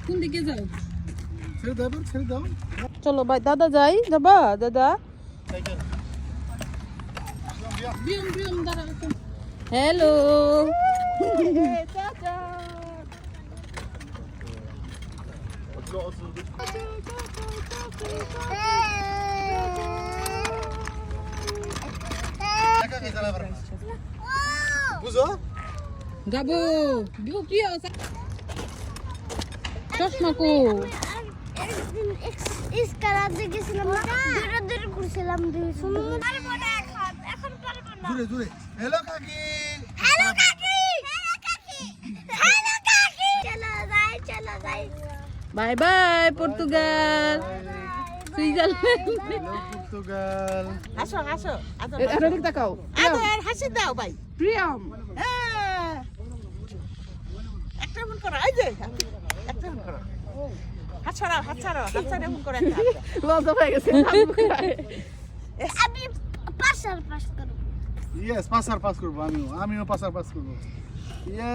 কোন দিকে যাও? ছেড়ে দাও চলো ভাই, দাদা যাই, যাবা দাদা? হ্যালো। বুঝো যাবো কি আছে? চশমা কো? ইস কারাতে গেছিলাম না, দূরে ঘুরছিলাম এখন পারবো না। দূরে হ্যালো কাকি হ্যালো কাকি চলো যাই bye bye Portugal, Switzerland. Hello Portugal আসো আরো দিক তাকাও। আর হাসি দাও ভাই। প্রিয়ম, একটা ফোন করো, এই যে একটা ফোন করো। হাত ছাড়াও ফোন করো একটা। লজ্জা পেয়ে গেছে। আমি পাস করব। ইয়েস পাস করব আমিও পাস করব ইয়ে